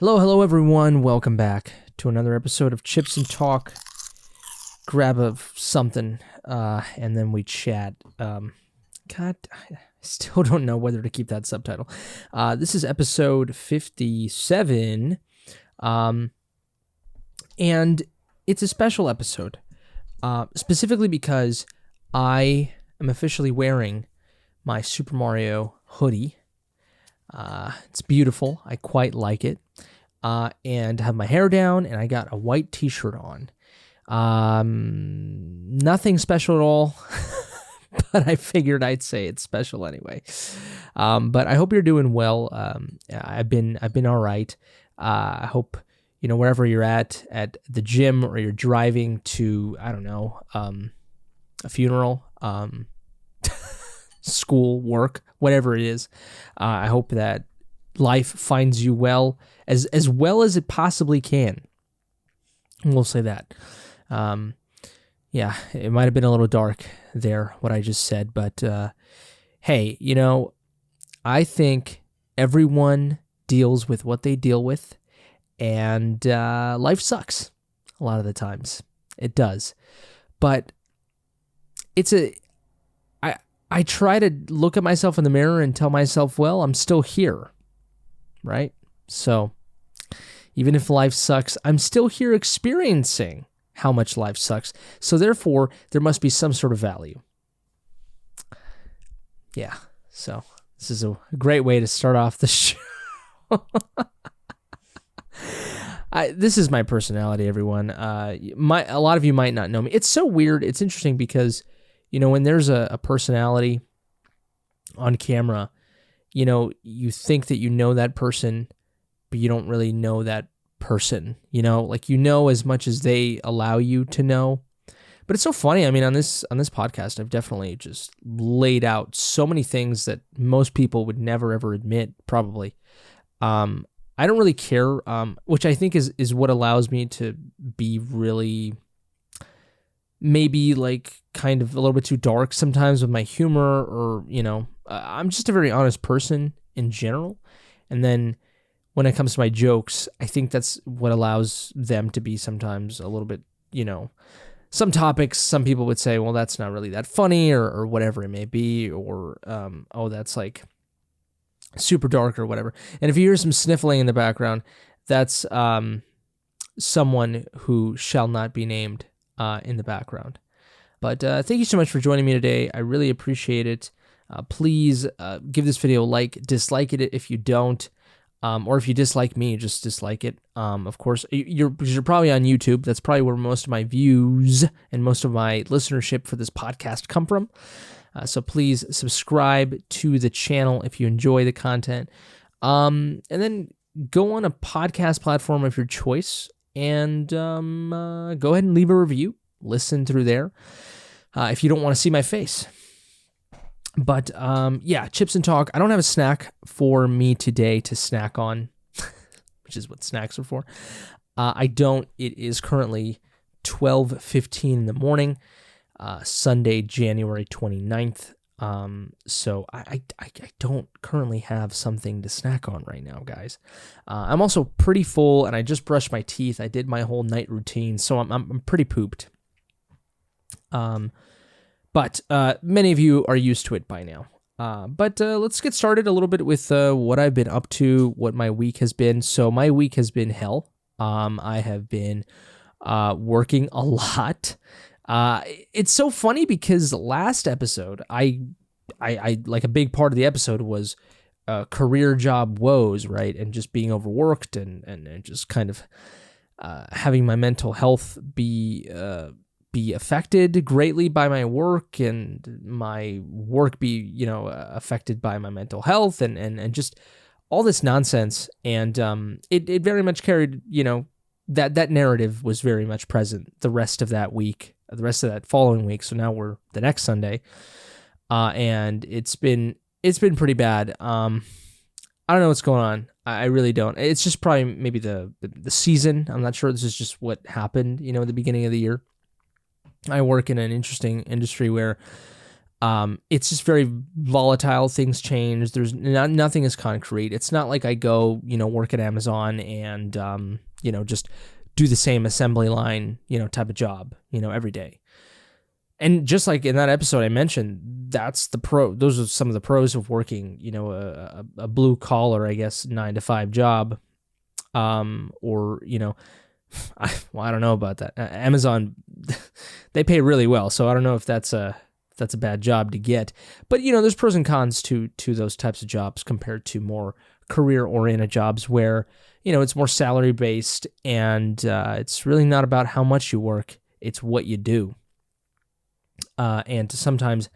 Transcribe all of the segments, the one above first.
Hello, everyone. Welcome back to another episode of Chips and Talk. Grab something, and then we chat. God, I still don't know whether to keep that subtitle. This is episode 57, and it's a special episode, specifically because I am officially wearing my Super Mario hoodie. It's beautiful. I quite like it. And have my hair down, and I got a white t-shirt on. Nothing special at all, but I figured I'd say it's special anyway. But I hope you're doing well. I've been all right. I hope, wherever you're at the gym, or you're driving to, I don't know, a funeral, school, work, whatever it is. I hope that life finds you well, as well as it possibly can. We'll say that. Yeah, it might have been a little dark there, what I just said, but hey, I think everyone deals with what they deal with, and life sucks a lot of the times. It does. But I try to look at myself in the mirror and tell myself, well, I'm still here, right? So even if life sucks, I'm still here experiencing how much life sucks. So therefore, there must be some sort of value. Yeah, so this is a great way to start off the show. This is my personality, everyone. A lot of you might not know me. It's so weird. It's interesting because, when there's a personality on camera, you think that you know that person, but you don't really know that person, as much as they allow you to know. But it's so funny. I mean, on this podcast, I've definitely just laid out so many things that most people would never ever admit, probably. I don't really care, which I think is what allows me to be really, maybe like kind of a little bit too dark sometimes with my humor, or, I'm just a very honest person in general. And then when it comes to my jokes, I think that's what allows them to be sometimes a little bit, some topics, some people would say, well, that's not really that funny, or whatever it may be, or, oh, that's like super dark or whatever. And if you hear some sniffling in the background, that's someone who shall not be named in the background. But thank you so much for joining me today. I really appreciate it. Please give this video a like, dislike it if you don't, or if you dislike me, just dislike it. Of course, you're probably on YouTube. That's probably where most of my views and most of my listenership for this podcast come from. So please subscribe to the channel if you enjoy the content. And then go on a podcast platform of your choice and go ahead and leave a review. Listen through there if you don't want to see my face. But yeah, Chips and Talk. I don't have a snack for me today to snack on, which is what snacks are for. I don't. It is currently 12:15 in the morning, Sunday, January 29th. So I don't currently have something to snack on right now, guys. I'm also pretty full, and I just brushed my teeth. I did my whole night routine, so I'm pretty pooped. But many of you are used to it by now. But let's get started a little bit with what I've been up to, what my week has been. So my week has been hell. I have been working a lot. It's so funny because last episode, I like a big part of the episode was career job woes, right? And just being overworked and just kind of having my mental health be affected greatly by my work, and my work be, affected by my mental health, and just all this nonsense. And it very much carried, that narrative was very much present the rest of that week, the rest of that following week. So now we're the next Sunday, and it's been pretty bad. I don't know what's going on. I really don't. It's just probably maybe the season. I'm not sure. This is just what happened, at the beginning of the year. I work in an interesting industry where It's just very volatile. Things change. Nothing is concrete. It's not like I go, work at Amazon and, just do the same assembly line, type of job, every day. And just like in that episode I mentioned, those are some of the pros of working, a blue collar, I guess, 9-to-5 job. Or, I don't know about that. Amazon, they pay really well. So I don't know if that's a bad job to get, but there's pros and cons to those types of jobs compared to more career-oriented jobs where, it's more salary-based and it's really not about how much you work, it's what you do. And sometimes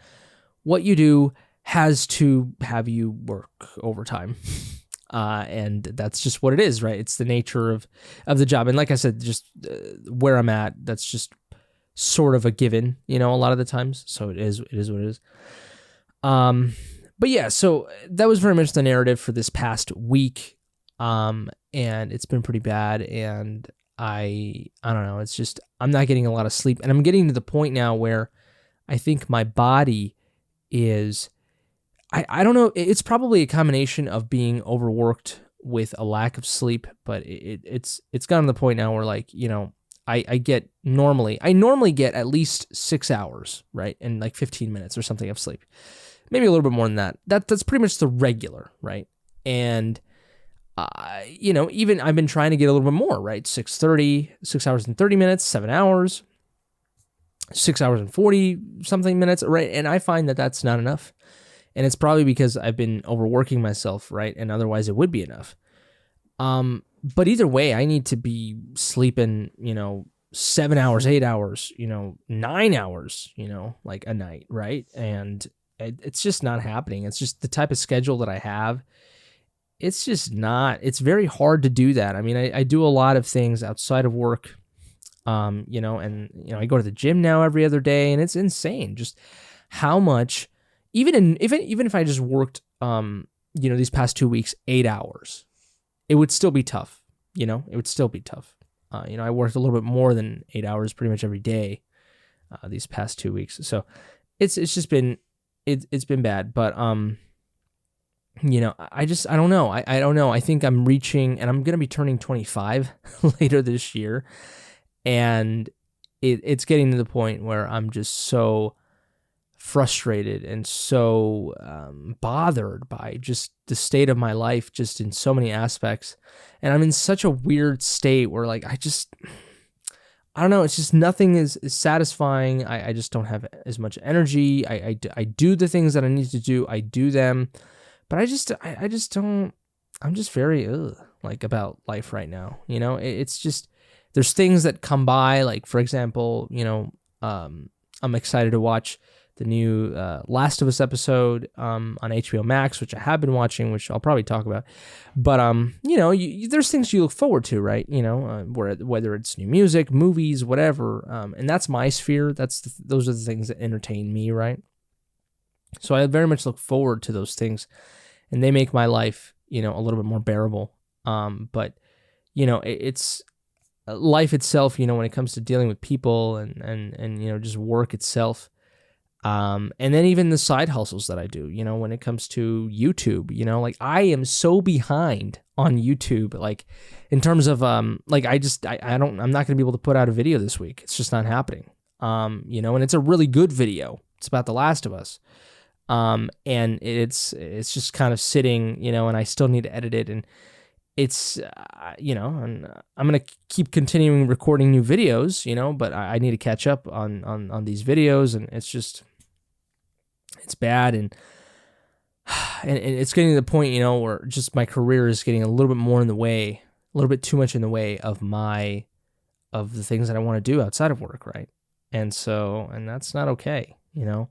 what you do has to have you work overtime. And that's just what it is, right? It's the nature of the job. And like I said, just where I'm at, that's just sort of a given, a lot of the times. So it is what it is. But yeah, so that was very much the narrative for this past week. And it's been pretty bad. And I don't know, it's just, I'm not getting a lot of sleep. And I'm getting to the point now where I think my body is, I don't know, it's probably a combination of being overworked with a lack of sleep, but it's gotten to the point now where I normally get at least 6 hours, right? And 15 minutes or something of sleep. Maybe a little bit more than that. That's pretty much the regular, right? And, even I've been trying to get a little bit more, right? 6 hours and 30 minutes, 7 hours, 6 hours and 40 something minutes, right? And I find that that's not enough. And it's probably because I've been overworking myself, right? And otherwise it would be enough. But either way, I need to be sleeping, 7 hours, 8 hours, 9 hours, a night, right? And it's just not happening. It's just the type of schedule that I have. It's just not, it's very hard to do that. I mean, I do a lot of things outside of work, and, I go to the gym now every other day, and it's insane just how much, even if I just worked, these past 2 weeks, 8 hours, it would still be tough. It would still be tough. I worked a little bit more than 8 hours pretty much every day, these past 2 weeks. So it's just been, it's been bad, but, I don't know. I don't know. I think I'm reaching, and I'm going to be turning 25 later this year. And it's getting to the point where I'm just so frustrated and so bothered by just the state of my life, just in so many aspects. And I'm in such a weird state where I don't know, it's just nothing is satisfying. I just don't have as much energy. I do the things that I need to do. I do them, but I just don't, I'm just very about life right now. It's just, there's things that come by, for example, I'm excited to watch the new Last of Us episode on HBO Max, which I have been watching, which I'll probably talk about. But there's things you look forward to, right? Whether it's new music, movies, whatever, and that's my sphere. Those are the things that entertain me, right? So I very much look forward to those things, and they make my life, a little bit more bearable. But it's life itself, when it comes to dealing with people and just work itself. And then even the side hustles that I do, when it comes to YouTube, I am so behind on YouTube, in terms of, I'm not going to be able to put out a video this week. It's just not happening. And it's a really good video. It's about The Last of Us. And it's just kind of sitting, and I still need to edit it, and it's, and I'm going to keep continuing recording new videos, but I need to catch up on these videos, and it's bad. And it's getting to the point, where just my career is getting a little bit more in the way, a little bit too much in the way of the things that I want to do outside of work. Right. And that's not okay, and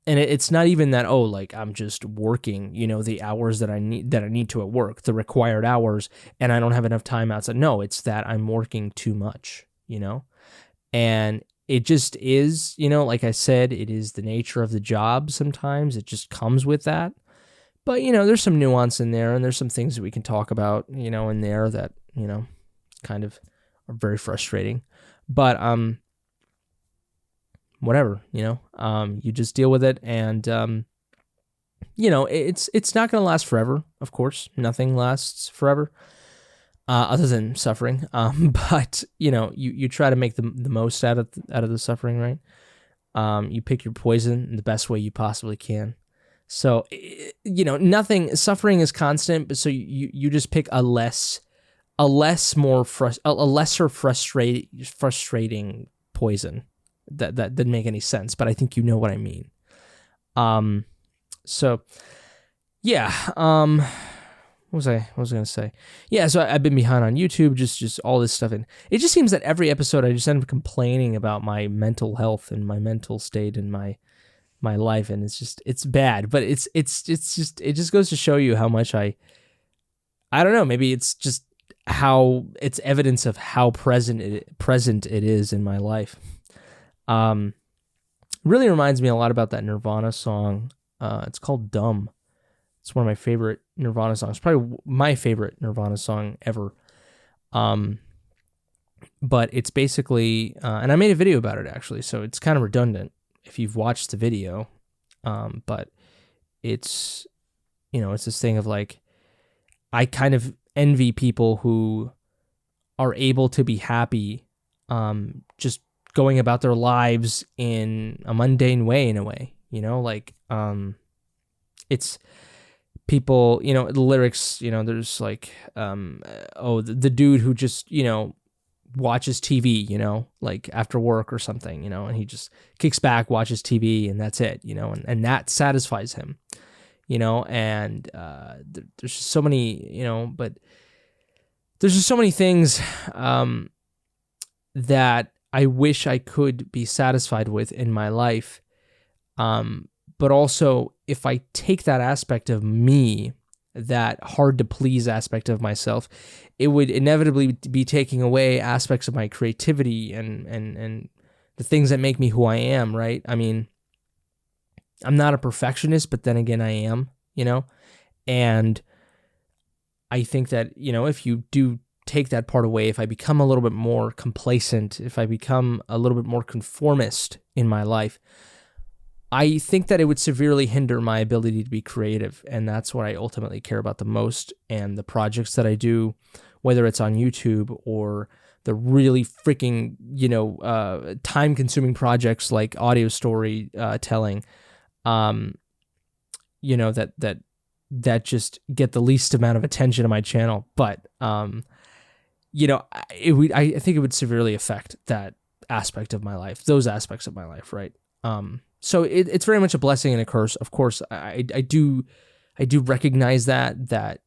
it's not even that, I'm just working, the hours that I need to at work, the required hours, and I don't have enough time outside. No, it's that I'm working too much, and it just is, like I said, it is the nature of the job. Sometimes it just comes with that, but there's some nuance in there, and there's some things that we can talk about, in there that, kind of are very frustrating, but whatever, you just deal with it. And, it's not going to last forever. Of course, nothing lasts forever, other than suffering. But you try to make the most out of the suffering, right? You pick your poison in the best way you possibly can. So, suffering is constant, but so you just pick a lesser frustrating poison. That didn't make any sense, but I think you know what I mean. So yeah, what was I going to say? Yeah, so I've been behind on YouTube, just all this stuff. And it just seems that every episode I just end up complaining about my mental health and my mental state and my life. And it's bad, but it just goes to show you how much I don't know, maybe it's just how it's evidence of how present it is in my life. Really reminds me a lot about that Nirvana song. It's called Dumb. It's one of my favorite Nirvana songs, probably my favorite Nirvana song ever. But it's basically, and I made a video about it actually, so it's kind of redundant if you've watched the video. But it's, it's this thing of like, I kind of envy people who are able to be happy, just going about their lives in a mundane way, in a way, it's people, the lyrics, there's like, the dude who just, watches TV, like after work or something, and he just kicks back, watches TV, and that's it, and that satisfies him, and there's just so many, but there's just so many things that I wish I could be satisfied with in my life. But also, if I take that aspect of me, that hard to please aspect of myself, it would inevitably be taking away aspects of my creativity and the things that make me who I am, right? I mean, I'm not a perfectionist, but then again, I am, and I think that, if you do take that part away, if I become a little bit more complacent, if I become a little bit more conformist in my life, I think that it would severely hinder my ability to be creative, and that's what I ultimately care about the most. And the projects that I do, whether it's on YouTube or the really freaking, time-consuming projects like audio story telling, that just get the least amount of attention on my channel. But I think it would severely affect that aspect of my life, those aspects of my life, right? So it's very much a blessing and a curse. Of course, I do recognize that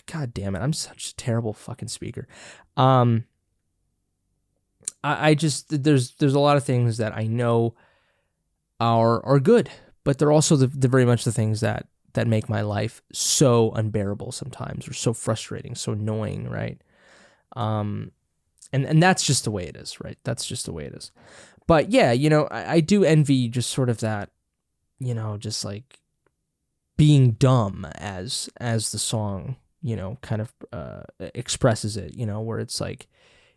God damn it, I'm such a terrible fucking speaker. I just, there's a lot of things that I know are good, but they're also the very much the things that make my life so unbearable sometimes, or so frustrating, so annoying, right? And that's just the way it is, right? That's just the way it is. But yeah, I do envy just sort of that, just like being dumb as the song, kind of expresses it, where it's like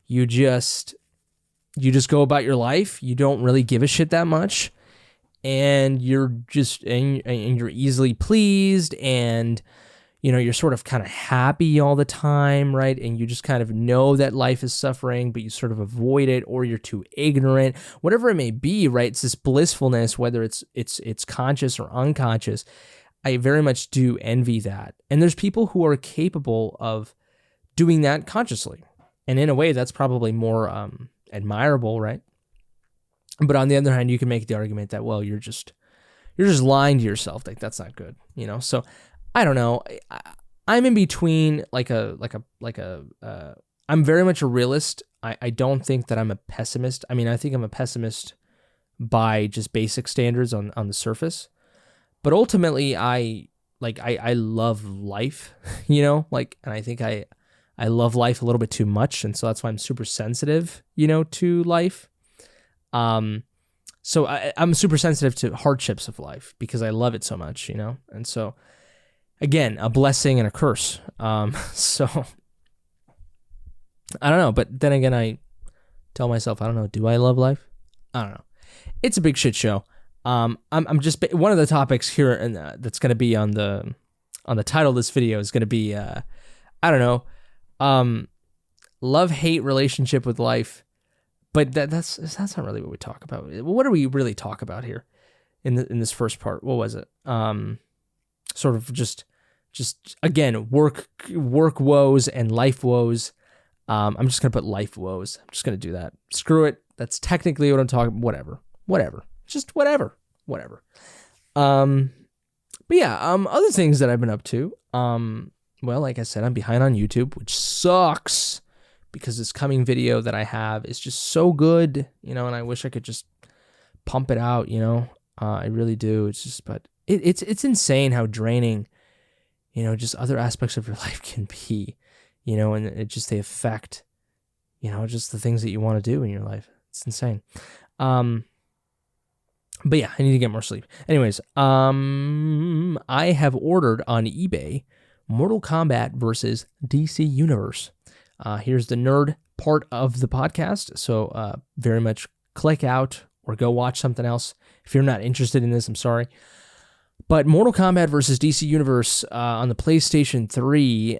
you just go about your life, you don't really give a shit that much, and you're just and you're easily pleased, and you're sort of kind of happy all the time, right? And you just kind of know that life is suffering, but you sort of avoid it, or you're too ignorant, whatever it may be, right? It's this blissfulness, whether it's conscious or unconscious. I very much do envy that. And there's people who are capable of doing that consciously. And in a way, that's probably more admirable, right? But on the other hand, you can make the argument that, well, you're just lying to yourself. Like, that's not good, So I don't know. I'm in between, I'm very much a realist. I don't think that I'm a pessimist. I mean, I think I'm a pessimist by just basic standards on the surface. But ultimately, I love life, and I think I love life a little bit too much. And so that's why I'm super sensitive, to life. So I'm super sensitive to hardships of life because I love it so much, and so, again, a blessing and a curse. So I don't know, but then again, I tell myself, I don't know, do I love life? I don't know. it's a big shit show. I'm just one of the topics here, and that's going to be on the title of this video is going to be I don't know, love-hate relationship with life, but that's not really what we talk about. What do we really talk about here in this first part? What was it? Sort of just again work woes and life woes. I'm just gonna put life woes. I'm just gonna do that. Screw it. That's technically what I'm talking. Whatever. Just whatever. But yeah. Other things that I've been up to. Well, like I said, I'm behind on YouTube, which sucks because this coming video that I have is just so good, and I wish I could just pump it out. I really do. It's just, but it's insane how draining, just other aspects of your life can be. And they affect, just the things that you want to do in your life. It's insane. But yeah, I need to get more sleep. Anyways, I have ordered on eBay Mortal Kombat versus DC Universe. Here's the nerd part of the podcast. So very much click out or go watch something else. If you're not interested in this, I'm sorry. But Mortal Kombat versus DC Universe on the PlayStation 3,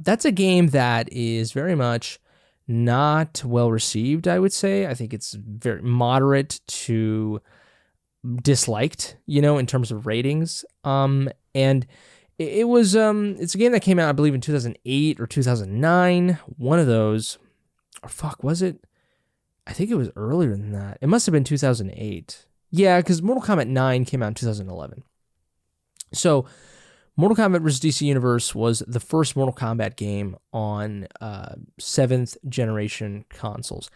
that's a game that is very much not well received, I would say. I think it's very moderate to disliked, in terms of ratings. And it was it's a game that came out, I believe, in 2008 or 2009. One of those. Or fuck, was it? I think it was earlier than that. It must have been 2008. Yeah, because Mortal Kombat 9 came out in 2011. So Mortal Kombat vs. DC Universe was the first Mortal Kombat game on 7th generation consoles.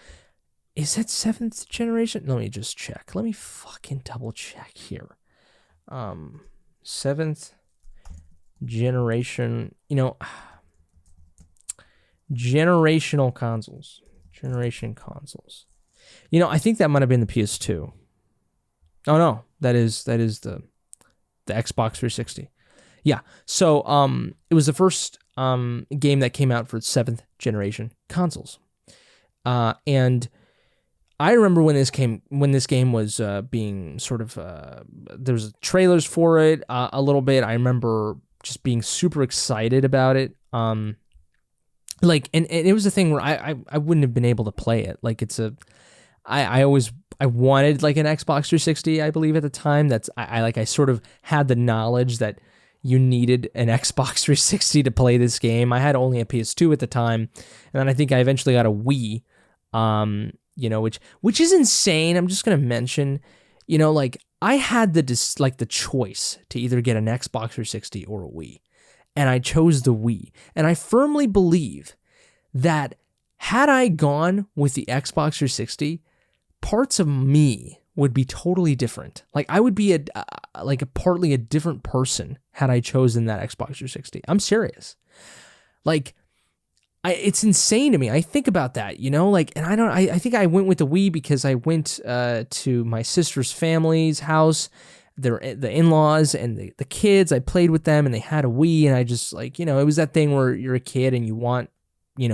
Is that 7th generation? Let me just check. Let me fucking double check here. 7th generation, generational consoles. Generation consoles. I think that might have been the PS2. Oh no, that is the Xbox 360. Yeah. So it was the first game that came out for 7th generation consoles. And I remember when this game was being sort of there was trailers for it a little bit. I remember just being super excited about it. And it was a thing where I wouldn't have been able to play it. Like I wanted like an Xbox 360, I believe at the time. I sort of had the knowledge that you needed an Xbox 360 to play this game. I had only a PS2 at the time, and then I think I eventually got a Wii, which is insane. I'm just gonna mention, I had the choice to either get an Xbox 360 or a Wii, and I chose the Wii. And I firmly believe that had I gone with the Xbox 360, parts of me would be totally different. Like I would be partly a different person had I chosen that Xbox 360. I'm serious. It's insane to me. I think about that, and I think I went with the Wii because I went to my sister's family's house, the in-laws and the kids. I played with them and they had a Wii, and I just it was that thing where you're a kid and you want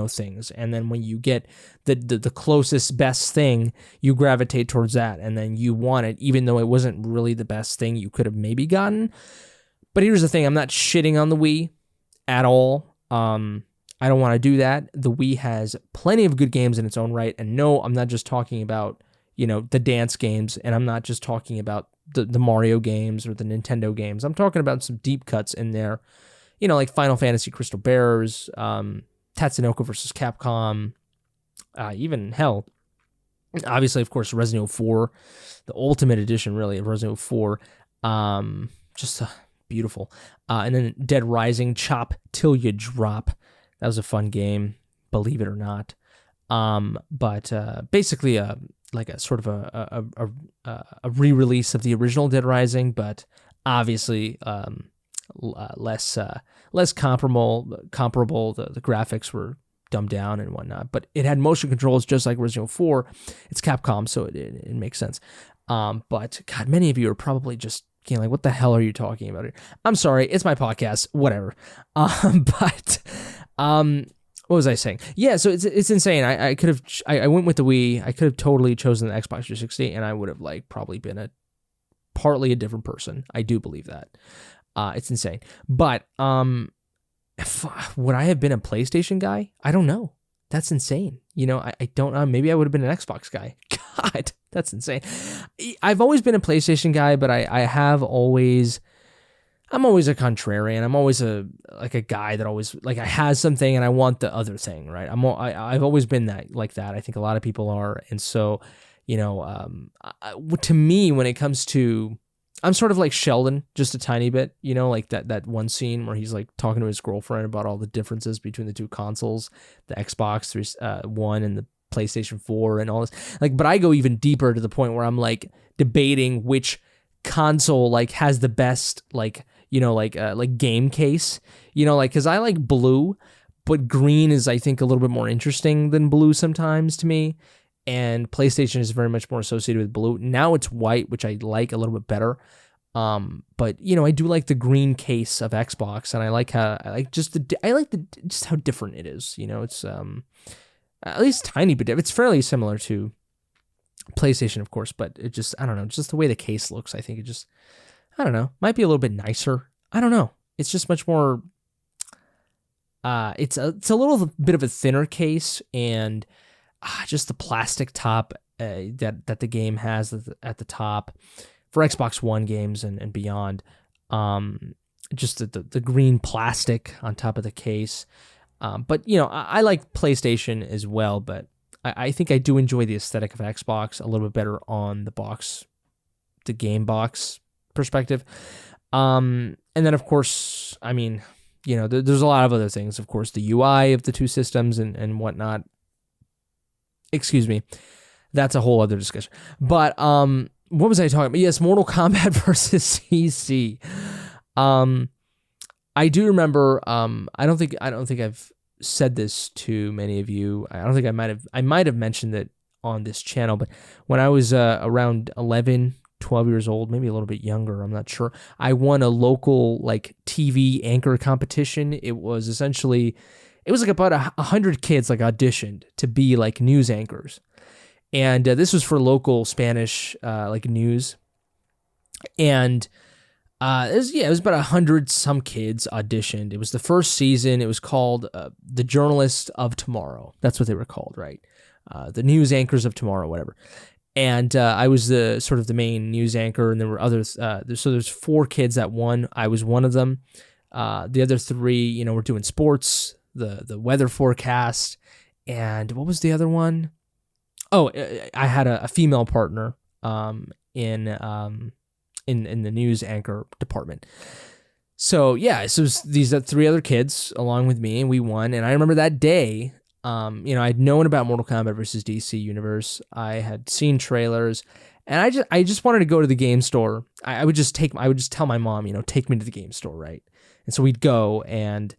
things, and then when you get the closest best thing, you gravitate towards that, and then you want it even though it wasn't really the best thing you could have maybe gotten. But here's the thing, I'm not shitting on the Wii at all. I don't want to do that. The Wii has plenty of good games in its own right, and no, I'm not just talking about the dance games, and I'm not just talking about the Mario games or the Nintendo games. I'm talking about some deep cuts in there, like Final Fantasy Crystal Bearers, Tatsunoko versus Capcom, even hell, obviously, of course, Resident Evil 4, the ultimate edition, really, of Resident Evil 4, just beautiful. And then Dead Rising, Chop Till You Drop. That was a fun game, believe it or not. But basically, like a sort of a re-release of the original Dead Rising, but obviously less comparable. The graphics were dumbed down and whatnot, but it had motion controls just like Resident Evil 4. It's Capcom, so it makes sense. But God, many of you are probably just like, what the hell are you talking about here? I'm sorry, it's my podcast, whatever. But what was I saying? Yeah, so it's insane. I could have I went with the Wii. I could have totally chosen the Xbox 360, and I would have like probably been partly a different person. I do believe that. It's insane. But would I have been a PlayStation guy? I don't know. That's insane. I don't know. Maybe I would have been an Xbox guy. God, that's insane. I've always been a PlayStation guy, but I'm always a contrarian. I'm always a guy that always like I has something and I want the other thing, right? I've always been like that. I think a lot of people are, and so to me, when it comes to, I'm sort of like Sheldon, just a tiny bit, like that one scene where he's like talking to his girlfriend about all the differences between the two consoles, the Xbox 360 and the PlayStation 4 and all this. Like, but I go even deeper to the point where I'm like debating which console like has the best like game case, because I like blue, but green is I think a little bit more interesting than blue sometimes to me. And PlayStation is very much more associated with blue. Now it's white, which I like a little bit better. But I do like the green case of Xbox, and I like just how different it is. It's at least tiny bit. It's fairly similar to PlayStation, of course, but it just, I don't know, just the way the case looks. I think it just, I don't know, might be a little bit nicer. I don't know. It's just much more. It's a little bit of a thinner case, and just the plastic top that the game has at the top for Xbox One games and beyond. Just the green plastic on top of the case. But I like PlayStation as well, but I think I do enjoy the aesthetic of Xbox a little bit better on the game box perspective. And then of course, I mean, there's a lot of other things. Of course, the UI of the two systems and whatnot. Excuse me. That's a whole other discussion. But what was I talking about? Yes, Mortal Kombat versus CC. I do remember. I don't think I've said this to many of you. I don't think I might have mentioned it on this channel. But when I was around 11, 12 years old, maybe a little bit younger, I'm not sure, I won a local like TV anchor competition. It was like about 100 kids like auditioned to be like news anchors. And this was for local Spanish like news. And it was about 100 some kids auditioned. It was the first season. It was called The Journalists of Tomorrow. That's what they were called, right? The News Anchors of Tomorrow, whatever. And I was the sort of the main news anchor, and there were others. So there's 4 kids that won. I was one of them. The other 3, were doing sports, the weather forecast, and what was the other one? Oh, I had a female partner in the news anchor department. So yeah, so these 3 other kids along with me, and we won. And I remember that day, I'd known about Mortal Kombat versus DC Universe. I had seen trailers, and I just wanted to go to the game store. I would just tell my mom, take me to the game store, right? And so we'd go, and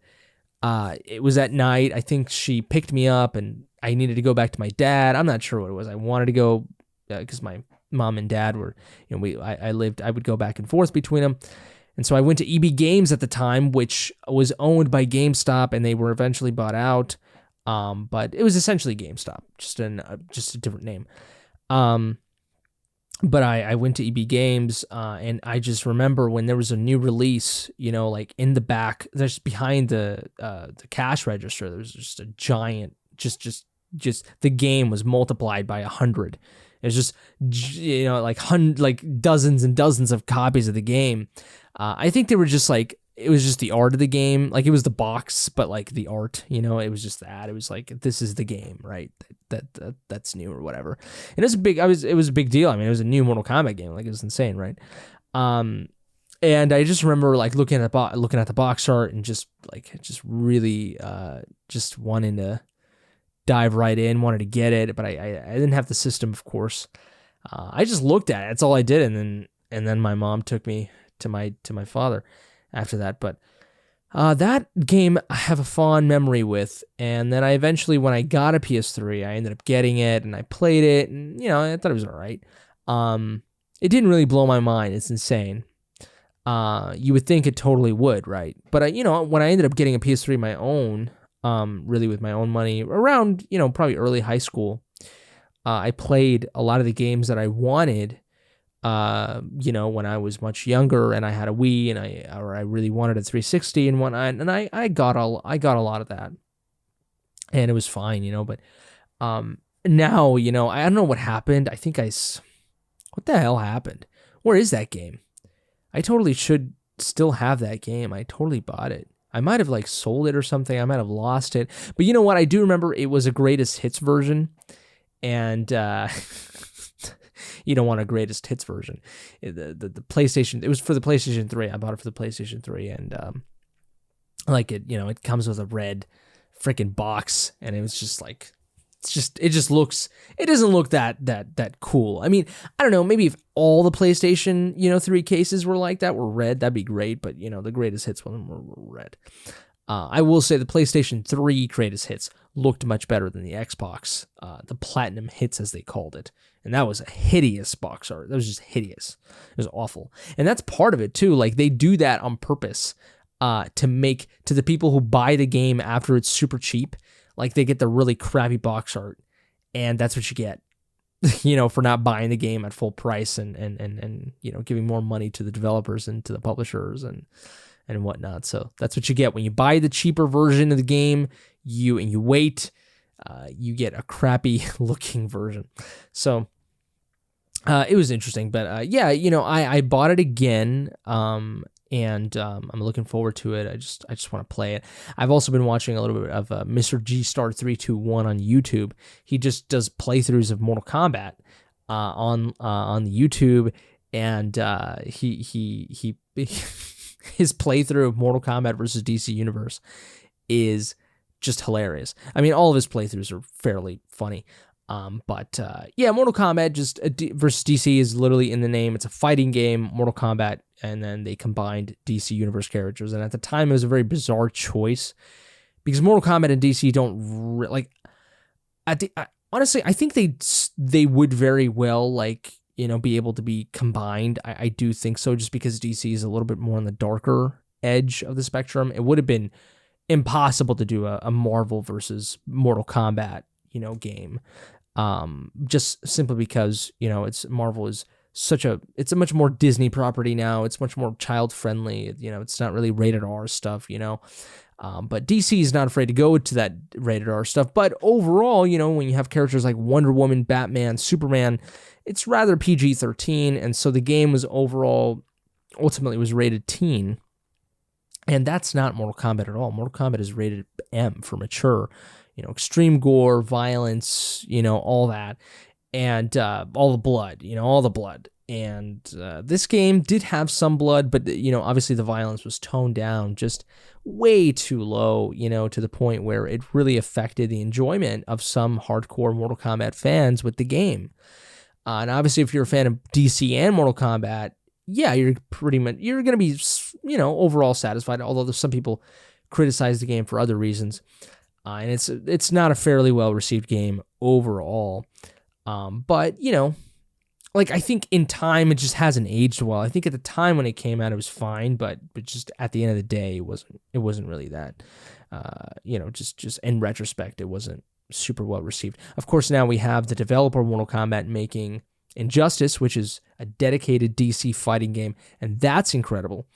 it was at night. I think she picked me up, and I needed to go back to my dad. I'm not sure what it was. I wanted to go because my mom and dad were, I would go back and forth between them. And so I went to EB Games at the time, which was owned by GameStop, and they were eventually bought out. But it was essentially GameStop, just a different name. But I went to EB Games, and I just remember when there was a new release, like in the back, there's behind the cash register, there was just a giant, just the game was multiplied by 100. It was just, like dozens and dozens of copies of the game. I think they were just like, it was just the art of the game. Like it was the box, but like the art, it was just that. It was like, this is the game, right? That's new or whatever. And it was a big deal. I mean, it was a new Mortal Kombat game. Like it was insane, right? And I just remember like looking at the box art and just really just wanting to dive right in, wanted to get it, but I didn't have the system, of course. I just looked at it. That's all I did, and then my mom took me to my father after that. But that game I have a fond memory with. And then I eventually, when I got a PS3, I ended up getting it and I played it, and I thought it was all right. It didn't really blow my mind. It's insane. You would think it totally would, right? But when I ended up getting a PS3 of my own, really with my own money around, probably early high school. I played a lot of the games that I wanted, when I was much younger and I had a Wii and I really wanted a 360 and whatnot, and I got a lot of that, and it was fine, but now, I don't know what happened. I think what the hell happened? Where is that game? I totally should still have that game. I totally bought it. I might have sold it or something. I might have lost it. But you know what? I do remember it was a greatest hits version. And you don't want a greatest hits version. The PlayStation, it was for the PlayStation 3. I bought it for the PlayStation 3. And it comes with a red freaking box. And it was just it doesn't look that cool. I mean, I don't know, maybe if all the PlayStation, 3 cases were like that, were red, that'd be great, but the greatest hits one were red. I will say the PlayStation 3 greatest hits looked much better than the Xbox, the Platinum Hits as they called it. And that was a hideous box art. That was just hideous. It was awful. And that's part of it too. They do that on purpose to make, to the people who buy the game after it's super cheap, they get the really crappy box art, and that's what you get, for not buying the game at full price and giving more money to the developers and to the publishers and whatnot. So that's what you get when you buy the cheaper version of the game. You wait, you get a crappy looking version. So it was interesting, but I bought it again. And I'm looking forward to it. I just want to play it. I've also been watching a little bit of Mr. G Star 321 on YouTube. He just does playthroughs of Mortal Kombat on the YouTube, and he his playthrough of Mortal Kombat versus DC Universe is just hilarious. I mean, all of his playthroughs are fairly funny. But Mortal Kombat versus DC is literally in the name. It's a fighting game, Mortal Kombat, and then they combined DC Universe characters. And at the time, it was a very bizarre choice because Mortal Kombat and DC don't honestly, I think they would very well be able to be combined. I do think so, just because DC is a little bit more on the darker edge of the spectrum. It would have been impossible to do a Marvel versus Mortal Kombat, game. Just simply because, Marvel is it's a much more Disney property now. It's much more child friendly. It's not really rated R stuff, but DC is not afraid to go to that rated R stuff. But overall, when you have characters like Wonder Woman, Batman, Superman, it's rather PG-13. And so the game was ultimately was rated teen. And that's not Mortal Kombat at all. Mortal Kombat is rated M for mature. Extreme gore, violence, all that, and all the blood, And this game did have some blood, but, obviously the violence was toned down just way too low, to the point where it really affected the enjoyment of some hardcore Mortal Kombat fans with the game. And obviously, if you're a fan of DC and Mortal Kombat, you're going to be, overall satisfied, although there's some people criticize the game for other reasons. And it's not a fairly well-received game overall. But, I think in time, it just hasn't aged well. I think at the time when it came out, it was fine, but just at the end of the day, it wasn't really that, just in retrospect, it wasn't super well-received. Of course, now we have the developer of Mortal Kombat making Injustice, which is a dedicated DC fighting game, and that's incredible.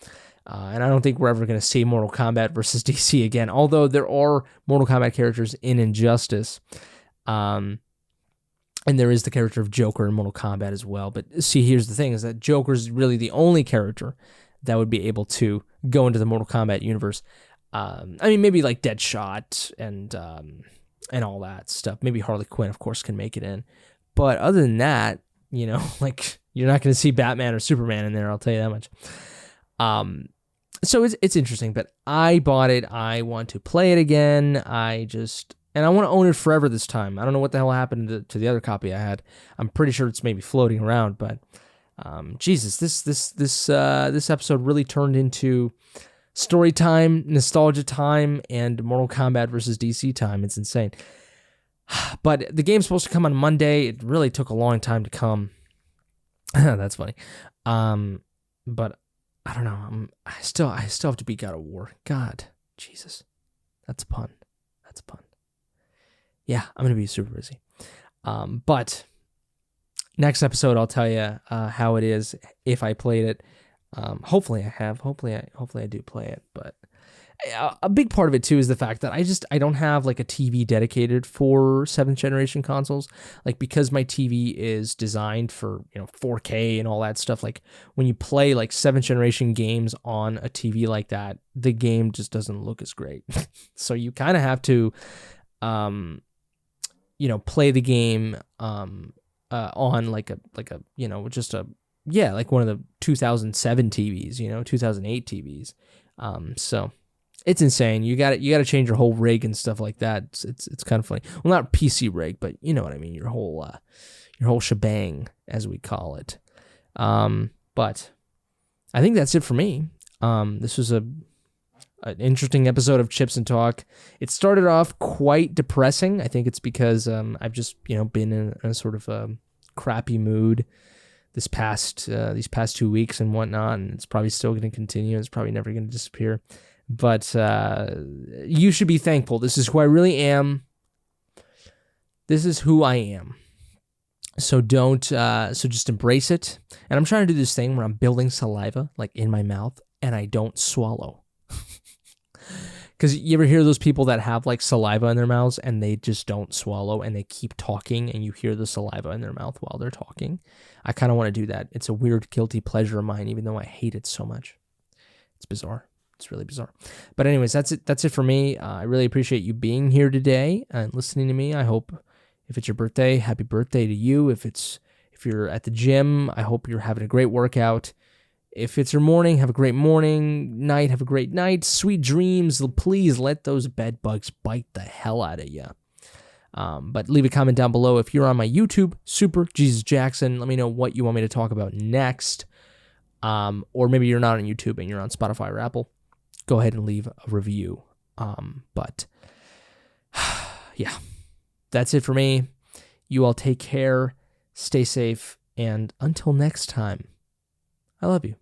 And I don't think we're ever going to see Mortal Kombat versus DC again, although there are Mortal Kombat characters in Injustice. And there is the character of Joker in Mortal Kombat as well. But see, here's the thing, is that Joker is really the only character that would be able to go into the Mortal Kombat universe. Maybe like Deadshot and all that stuff. Maybe Harley Quinn, of course, can make it in. But other than that, you're not going to see Batman or Superman in there, I'll tell you that much. So it's interesting, but I bought it. I want to play it again. And I want to own it forever this time. I don't know what the hell happened to the other copy I had. I'm pretty sure it's maybe floating around, but Jesus, this episode really turned into story time, nostalgia time, and Mortal Kombat versus DC time. It's insane. But the game's supposed to come on Monday. It really took a long time to come. That's funny. But I don't know. I still have to beat God of War. God, Jesus, that's a pun. That's a pun. Yeah, I'm going to be super busy. But next episode, I'll tell you how it is if I played it. Hopefully I have. Hopefully I do play it. But a big part of it too is the fact that I don't have like a TV dedicated for 7th generation consoles. Like, because my TV is designed for 4K and all that stuff. Like, when you play like 7th generation games on a TV like that, the game just doesn't look as great. So you kind of have to play the game on like one of the 2007 TVs, 2008 TVs. So it's insane. You got to change your whole rig and stuff like that. It's kind of funny. Well, not PC rig, but you know what I mean. Your whole shebang, as we call it. But I think that's it for me. This was an interesting episode of Chips and Talk. It started off quite depressing. I think it's because I've just been in a sort of a crappy mood these past 2 weeks and whatnot, and it's probably still going to continue. It's probably never going to disappear. But you should be thankful. This is who I really am. This is who I am. So just embrace it. And I'm trying to do this thing where I'm building saliva like in my mouth and I don't swallow. Because you ever hear those people that have like saliva in their mouths and they just don't swallow and they keep talking and you hear the saliva in their mouth while they're talking? I kind of want to do that. It's a weird guilty pleasure of mine, even though I hate it so much. It's bizarre. It's really bizarre. But anyways, that's it. That's it for me. I really appreciate you being here today and listening to me. I hope if it's your birthday, happy birthday to you. If you're at the gym, I hope you're having a great workout. If it's your morning, have a great morning. Night, have a great night. Sweet dreams. Please let those bed bugs bite the hell out of you. But leave a comment down below. If you're on my YouTube, SuperJesusJackson, let me know what you want me to talk about next. Or maybe you're not on YouTube and you're on Spotify or Apple. Go ahead and leave a review. But yeah, that's it for me. You all take care, stay safe, and until next time, I love you.